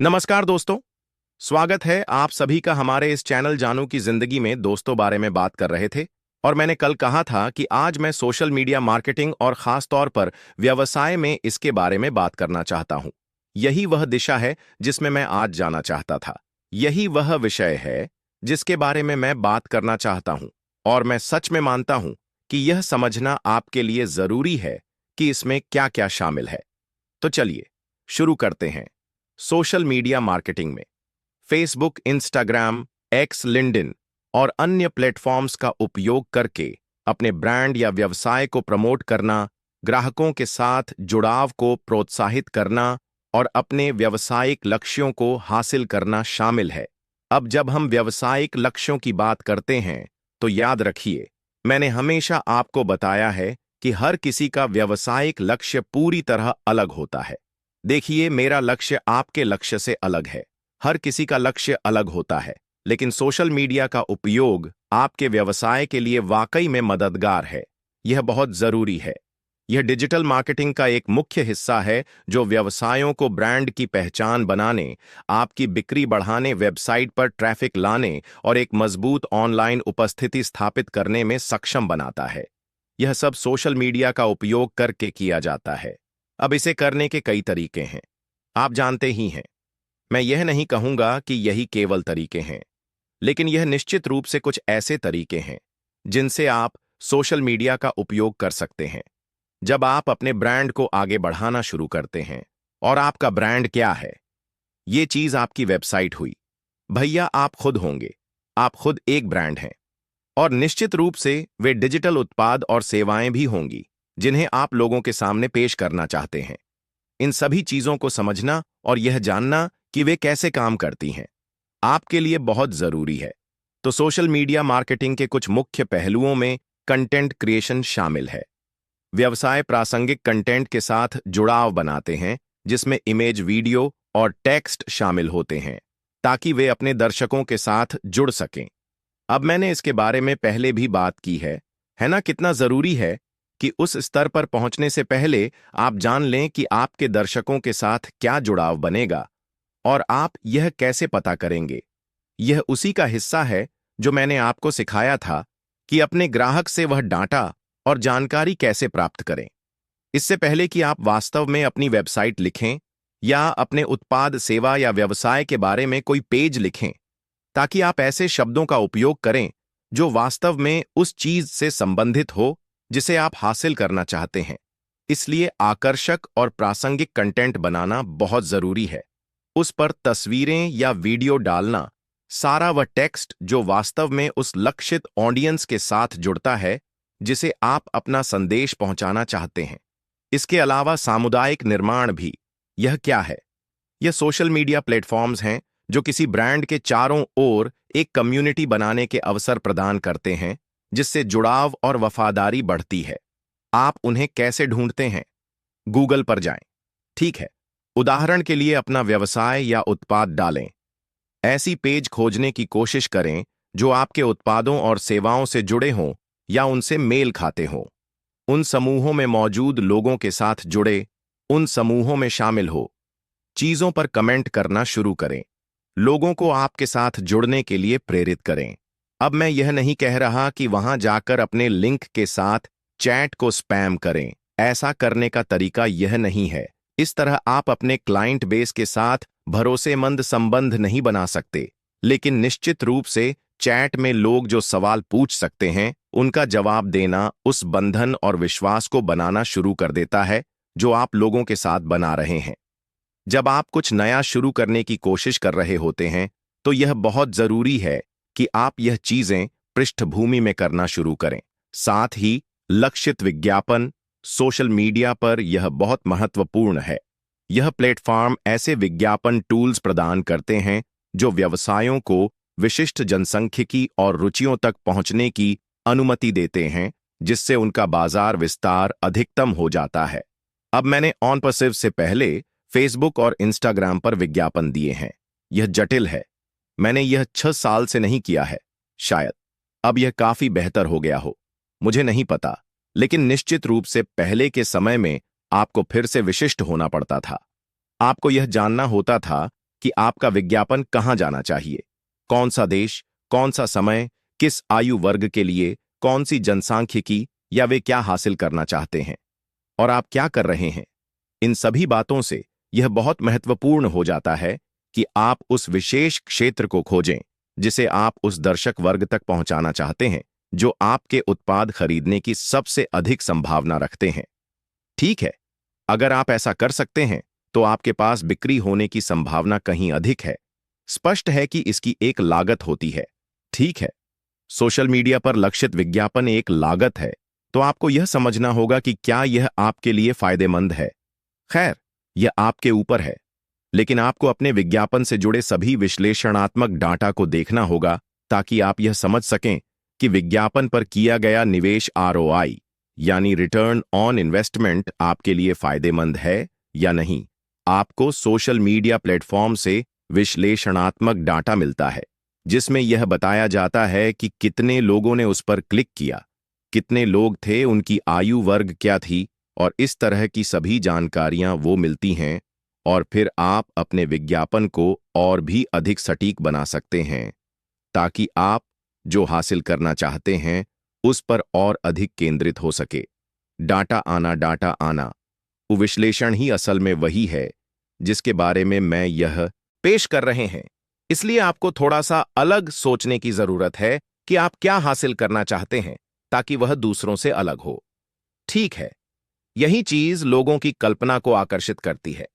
नमस्कार दोस्तों। स्वागत है आप सभी का हमारे इस चैनल जानू की जिंदगी में। दोस्तों बारे में बात कर रहे थे और मैंने कल कहा था कि आज मैं सोशल मीडिया मार्केटिंग और खास तौर पर व्यवसाय में इसके बारे में बात करना चाहता हूं। यही वह दिशा है जिसमें मैं आज जाना चाहता था। यही वह विषय है जिसके बारे में मैं बात करना चाहता हूं और मैं सच में मानता हूं कि यह समझना आपके लिए जरूरी है कि इसमें क्या क्या शामिल है। तो चलिए शुरू करते हैं। सोशल मीडिया मार्केटिंग में फेसबुक, इंस्टाग्राम, एक्स, लिंक्डइन और अन्य प्लेटफॉर्म्स का उपयोग करके अपने ब्रांड या व्यवसाय को प्रमोट करना, ग्राहकों के साथ जुड़ाव को प्रोत्साहित करना और अपने व्यावसायिक लक्ष्यों को हासिल करना शामिल है। अब जब हम व्यावसायिक लक्ष्यों की बात करते हैं तो याद रखिए, मैंने हमेशा आपको बताया है कि हर किसी का व्यावसायिक लक्ष्य पूरी तरह अलग होता है। देखिए, मेरा लक्ष्य आपके लक्ष्य से अलग है। हर किसी का लक्ष्य अलग होता है, लेकिन सोशल मीडिया का उपयोग आपके व्यवसाय के लिए वाकई में मददगार है। यह बहुत जरूरी है। यह डिजिटल मार्केटिंग का एक मुख्य हिस्सा है जो व्यवसायों को ब्रांड की पहचान बनाने, आपकी बिक्री बढ़ाने, वेबसाइट पर ट्रैफिक लाने और एक मजबूत ऑनलाइन उपस्थिति स्थापित करने में सक्षम बनाता है। यह सब सोशल मीडिया का उपयोग करके किया जाता है। अब इसे करने के कई तरीके हैं, आप जानते ही हैं। मैं यह नहीं कहूंगा कि यही केवल तरीके हैं, लेकिन यह निश्चित रूप से कुछ ऐसे तरीके हैं जिनसे आप सोशल मीडिया का उपयोग कर सकते हैं जब आप अपने ब्रांड को आगे बढ़ाना शुरू करते हैं। और आपका ब्रांड क्या है? ये चीज आपकी वेबसाइट हुई। भैया, आप खुद होंगे। आप खुद एक ब्रांड हैं और निश्चित रूप से वे डिजिटल उत्पाद और सेवाएं भी होंगी जिन्हें आप लोगों के सामने पेश करना चाहते हैं। इन सभी चीजों को समझना और यह जानना कि वे कैसे काम करती हैं आपके लिए बहुत जरूरी है। तो सोशल मीडिया मार्केटिंग के कुछ मुख्य पहलुओं में कंटेंट क्रिएशन शामिल है। व्यवसाय प्रासंगिक कंटेंट के साथ जुड़ाव बनाते हैं जिसमें इमेज, वीडियो और टेक्स्ट शामिल होते हैं ताकि वे अपने दर्शकों के साथ जुड़ सकें। अब मैंने इसके बारे में पहले भी बात की है ना? कितना जरूरी है कि उस स्तर पर पहुंचने से पहले आप जान लें कि आपके दर्शकों के साथ क्या जुड़ाव बनेगा और आप यह कैसे पता करेंगे। यह उसी का हिस्सा है जो मैंने आपको सिखाया था कि अपने ग्राहक से वह डाटा और जानकारी कैसे प्राप्त करें। इससे पहले कि आप वास्तव में अपनी वेबसाइट लिखें या अपने उत्पाद, सेवा या व्यवसाय के बारे में कोई पेज लिखें, ताकि आप ऐसे शब्दों का उपयोग करें जो वास्तव में उस चीज से संबंधित हो जिसे आप हासिल करना चाहते हैं। इसलिए आकर्षक और प्रासंगिक कंटेंट बनाना बहुत जरूरी है। उस पर तस्वीरें या वीडियो डालना, सारा वह टेक्स्ट जो वास्तव में उस लक्षित ऑडियंस के साथ जुड़ता है जिसे आप अपना संदेश पहुंचाना चाहते हैं। इसके अलावा सामुदायिक निर्माण भी। यह क्या है? यह सोशल मीडिया प्लेटफॉर्म्स हैं जो किसी ब्रांड के चारों ओर एक कम्युनिटी बनाने के अवसर प्रदान करते हैं जिससे जुड़ाव और वफादारी बढ़ती है। आप उन्हें कैसे ढूंढते हैं? गूगल पर जाएं। ठीक है, उदाहरण के लिए अपना व्यवसाय या उत्पाद डालें। ऐसी पेज खोजने की कोशिश करें जो आपके उत्पादों और सेवाओं से जुड़े हों या उनसे मेल खाते हों। उन समूहों में मौजूद लोगों के साथ जुड़े, उन समूहों में शामिल हो। चीजों पर कमेंट करना शुरू करें। लोगों को आपके साथ जुड़ने के लिए प्रेरित करें। अब मैं यह नहीं कह रहा कि वहां जाकर अपने लिंक के साथ चैट को स्पैम करें। ऐसा करने का तरीका यह नहीं है। इस तरह आप अपने क्लाइंट बेस के साथ भरोसेमंद संबंध नहीं बना सकते, लेकिन निश्चित रूप से चैट में लोग जो सवाल पूछ सकते हैं उनका जवाब देना उस बंधन और विश्वास को बनाना शुरू कर देता है जो आप लोगों के साथ बना रहे हैं। जब आप कुछ नया शुरू करने की कोशिश कर रहे होते हैं तो यह बहुत जरूरी है कि आप यह चीजें पृष्ठभूमि में करना शुरू करें। साथ ही लक्षित विज्ञापन, सोशल मीडिया पर यह बहुत महत्वपूर्ण है। यह प्लेटफॉर्म ऐसे विज्ञापन टूल्स प्रदान करते हैं जो व्यवसायों को विशिष्ट जनसांख्यिकी और रुचियों तक पहुंचने की अनुमति देते हैं जिससे उनका बाजार विस्तार अधिकतम हो जाता है। अब मैंने ऑन पर्सिव से पहले फेसबुक और इंस्टाग्राम पर विज्ञापन दिए हैं। यह जटिल है। मैंने यह 6 साल से नहीं किया है। शायद अब यह काफी बेहतर हो गया हो, मुझे नहीं पता, लेकिन निश्चित रूप से पहले के समय में आपको फिर से विशिष्ट होना पड़ता था। आपको यह जानना होता था कि आपका विज्ञापन कहाँ जाना चाहिए, कौन सा देश, कौन सा समय, किस आयु वर्ग के लिए, कौन सी जनसांख्यिकी, या वे क्या हासिल करना चाहते हैं और आप क्या कर रहे हैं। इन सभी बातों से यह बहुत महत्वपूर्ण हो जाता है कि आप उस विशेष क्षेत्र को खोजें जिसे आप उस दर्शक वर्ग तक पहुंचाना चाहते हैं जो आपके उत्पाद खरीदने की सबसे अधिक संभावना रखते हैं। ठीक है, अगर आप ऐसा कर सकते हैं तो आपके पास बिक्री होने की संभावना कहीं अधिक है। स्पष्ट है कि इसकी एक लागत होती है। ठीक है, सोशल मीडिया पर लक्षित विज्ञापन एक लागत है, तो आपको यह समझना होगा कि क्या यह आपके लिए फायदेमंद है। खैर, यह आपके ऊपर है, लेकिन आपको अपने विज्ञापन से जुड़े सभी विश्लेषणात्मक डाटा को देखना होगा ताकि आप यह समझ सकें कि विज्ञापन पर किया गया निवेश आरओआई यानी रिटर्न ऑन इन्वेस्टमेंट आपके लिए फायदेमंद है या नहीं। आपको सोशल मीडिया प्लेटफॉर्म से विश्लेषणात्मक डाटा मिलता है जिसमें यह बताया जाता है कि कितने लोगों ने उस पर क्लिक किया, कितने लोग थे, उनकी आयु वर्ग क्या थी, और इस तरह की सभी जानकारियां वो मिलती हैं और फिर आप अपने विज्ञापन को और भी अधिक सटीक बना सकते हैं ताकि आप जो हासिल करना चाहते हैं उस पर और अधिक केंद्रित हो सके। डाटा आना वो विश्लेषण ही असल में वही है जिसके बारे में मैं यह पेश कर रहे हैं। इसलिए आपको थोड़ा सा अलग सोचने की जरूरत है कि आप क्या हासिल करना चाहते हैं ताकि वह दूसरों से अलग हो। ठीक है, यही चीज लोगों की कल्पना को आकर्षित करती है।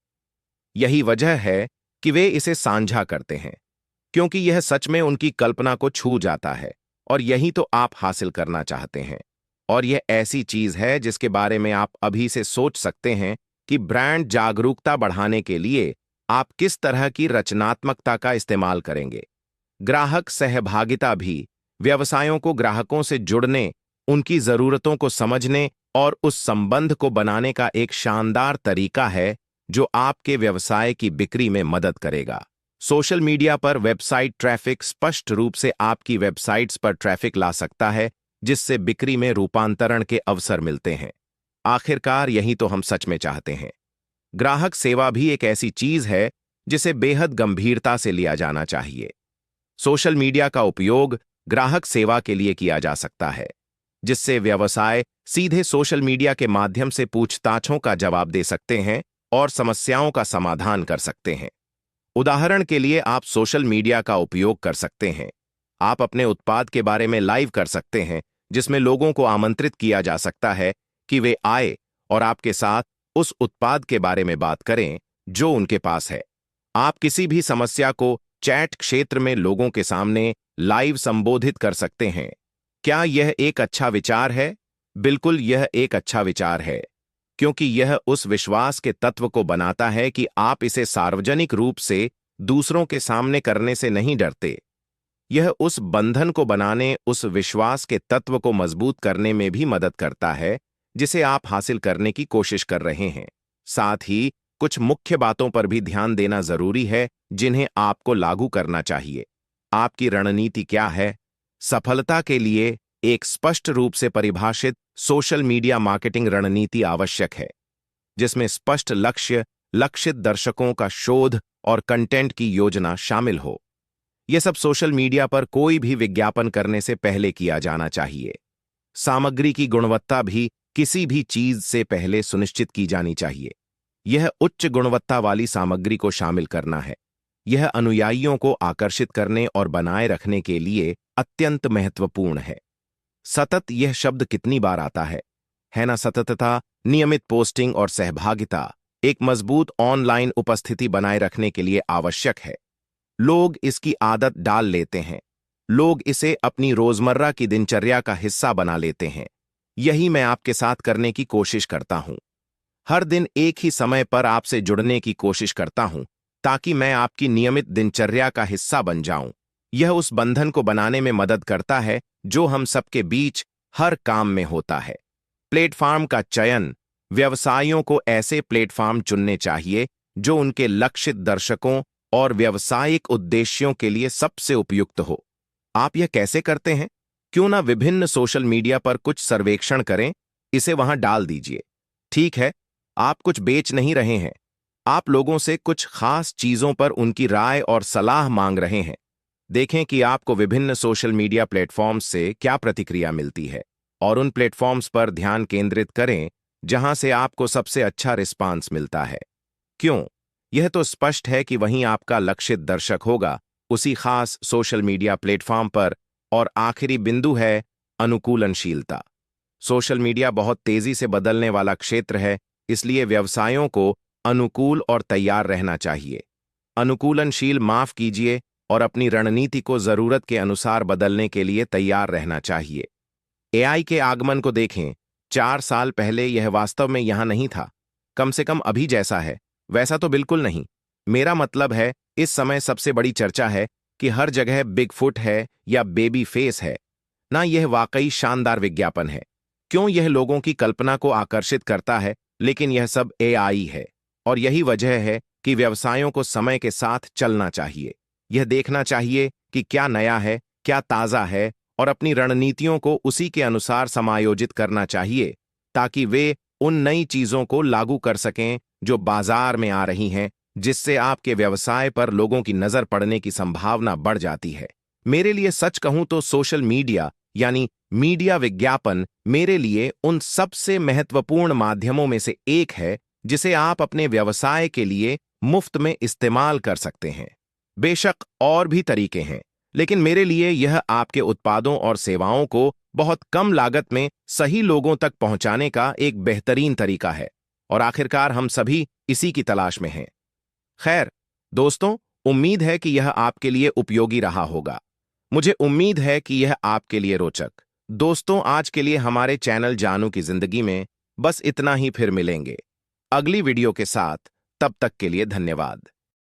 यही वजह है कि वे इसे साझा करते हैं, क्योंकि यह सच में उनकी कल्पना को छू जाता है और यही तो आप हासिल करना चाहते हैं। और यह ऐसी चीज है जिसके बारे में आप अभी से सोच सकते हैं कि ब्रांड जागरूकता बढ़ाने के लिए आप किस तरह की रचनात्मकता का इस्तेमाल करेंगे। ग्राहक सहभागिता भी व्यवसायों को ग्राहकों से जुड़ने, उनकी जरूरतों को समझने और उस संबंध को बनाने का एक शानदार तरीका है जो आपके व्यवसाय की बिक्री में मदद करेगा। सोशल मीडिया पर वेबसाइट ट्रैफिक स्पष्ट रूप से आपकी वेबसाइट्स पर ट्रैफिक ला सकता है जिससे बिक्री में रूपांतरण के अवसर मिलते हैं। आखिरकार यही तो हम सच में चाहते हैं। ग्राहक सेवा भी एक ऐसी चीज है जिसे बेहद गंभीरता से लिया जाना चाहिए। सोशल मीडिया का उपयोग ग्राहक सेवा के लिए किया जा सकता है, जिससे व्यवसाय सीधे सोशल मीडिया के माध्यम से पूछताछों का जवाब दे सकते हैं और समस्याओं का समाधान कर सकते हैं। उदाहरण के लिए आप सोशल मीडिया का उपयोग कर सकते हैं। आप अपने उत्पाद के बारे में लाइव कर सकते हैं जिसमें लोगों को आमंत्रित किया जा सकता है कि वे आए और आपके साथ उस उत्पाद के बारे में बात करें जो उनके पास है। आप किसी भी समस्या को चैट क्षेत्र में लोगों के सामने लाइव संबोधित कर सकते हैं। क्या यह एक अच्छा विचार है? बिल्कुल, यह एक अच्छा विचार है, क्योंकि यह उस विश्वास के तत्व को बनाता है कि आप इसे सार्वजनिक रूप से दूसरों के सामने करने से नहीं डरते। यह उस बंधन को बनाने, उस विश्वास के तत्व को मजबूत करने में भी मदद करता है जिसे आप हासिल करने की कोशिश कर रहे हैं। साथ ही कुछ मुख्य बातों पर भी ध्यान देना जरूरी है जिन्हें आपको लागू करना चाहिए। आपकी रणनीति क्या है? सफलता के लिए एक स्पष्ट रूप से परिभाषित सोशल मीडिया मार्केटिंग रणनीति आवश्यक है, जिसमें स्पष्ट लक्ष्य, लक्षित दर्शकों का शोध और कंटेंट की योजना शामिल हो। यह सब सोशल मीडिया पर कोई भी विज्ञापन करने से पहले किया जाना चाहिए। सामग्री की गुणवत्ता भी किसी भी चीज से पहले सुनिश्चित की जानी चाहिए। यह उच्च गुणवत्ता वाली सामग्री को शामिल करना है। यह अनुयायियों को आकर्षित करने और बनाए रखने के लिए अत्यंत महत्वपूर्ण है। सतत, यह शब्द कितनी बार आता है ना? सततता, नियमित पोस्टिंग और सहभागिता एक मजबूत ऑनलाइन उपस्थिति बनाए रखने के लिए आवश्यक है। लोग इसकी आदत डाल लेते हैं। लोग इसे अपनी रोजमर्रा की दिनचर्या का हिस्सा बना लेते हैं। यही मैं आपके साथ करने की कोशिश करता हूं। हर दिन एक ही समय पर आपसे जुड़ने की कोशिश करता हूं ताकि मैं आपकी नियमित दिनचर्या का हिस्सा बन जाऊं। यह उस बंधन को बनाने में मदद करता है जो हम सबके बीच हर काम में होता है। प्लेटफॉर्म का चयन, व्यवसायों को ऐसे प्लेटफॉर्म चुनने चाहिए जो उनके लक्षित दर्शकों और व्यावसायिक उद्देश्यों के लिए सबसे उपयुक्त हो। आप यह कैसे करते हैं? क्यों ना विभिन्न सोशल मीडिया पर कुछ सर्वेक्षण करें, इसे वहां डाल दीजिए। ठीक है, आप कुछ बेच नहीं रहे हैं, आप लोगों से कुछ खास चीजों पर उनकी राय और सलाह मांग रहे हैं। देखें कि आपको विभिन्न सोशल मीडिया प्लेटफॉर्म्स से क्या प्रतिक्रिया मिलती है और उन प्लेटफॉर्म्स पर ध्यान केंद्रित करें जहां से आपको सबसे अच्छा रिस्पांस मिलता है। क्यों? यह तो स्पष्ट है कि वहीं आपका लक्षित दर्शक होगा, उसी खास सोशल मीडिया प्लेटफॉर्म पर। और आखिरी बिंदु है अनुकूलनशीलता। सोशल मीडिया बहुत तेजी से बदलने वाला क्षेत्र है, इसलिए व्यवसायों को अनुकूल और तैयार रहना चाहिए। अनुकूलनशील, माफ कीजिए, और अपनी रणनीति को जरूरत के अनुसार बदलने के लिए तैयार रहना चाहिए। एआई के आगमन को देखें। 4 साल पहले यह वास्तव में यहां नहीं था। कम से कम अभी जैसा है वैसा तो बिल्कुल नहीं। मेरा मतलब है, इस समय सबसे बड़ी चर्चा है कि हर जगह बिग फुट है या बेबी फेस है। ना, यह वाकई शानदार विज्ञापन है। क्यों? यह लोगों की कल्पना को आकर्षित करता है, लेकिन यह सब एआई है। और यही वजह है कि व्यवसायों को समय के साथ चलना चाहिए। यह देखना चाहिए कि क्या नया है, क्या ताजा है, और अपनी रणनीतियों को उसी के अनुसार समायोजित करना चाहिए, ताकि वे उन नई चीजों को लागू कर सकें जो बाजार में आ रही हैं, जिससे आपके व्यवसाय पर लोगों की नजर पड़ने की संभावना बढ़ जाती है। मेरे लिए सच कहूं तो सोशल मीडिया यानी मीडिया विज्ञापन मेरे लिए उन सबसे महत्वपूर्ण माध्यमों में से एक है जिसे आप अपने व्यवसाय के लिए मुफ्त में इस्तेमाल कर सकते हैं। बेशक और भी तरीके हैं, लेकिन मेरे लिए यह आपके उत्पादों और सेवाओं को बहुत कम लागत में सही लोगों तक पहुंचाने का एक बेहतरीन तरीका है। और आखिरकार हम सभी इसी की तलाश में हैं। खैर दोस्तों, उम्मीद है कि यह आपके लिए उपयोगी रहा होगा। मुझे उम्मीद है कि यह आपके लिए रोचक। दोस्तों, आज के लिए हमारे चैनल जानू की जिंदगी में बस इतना ही। फिर मिलेंगे अगली वीडियो के साथ। तब तक के लिए धन्यवाद।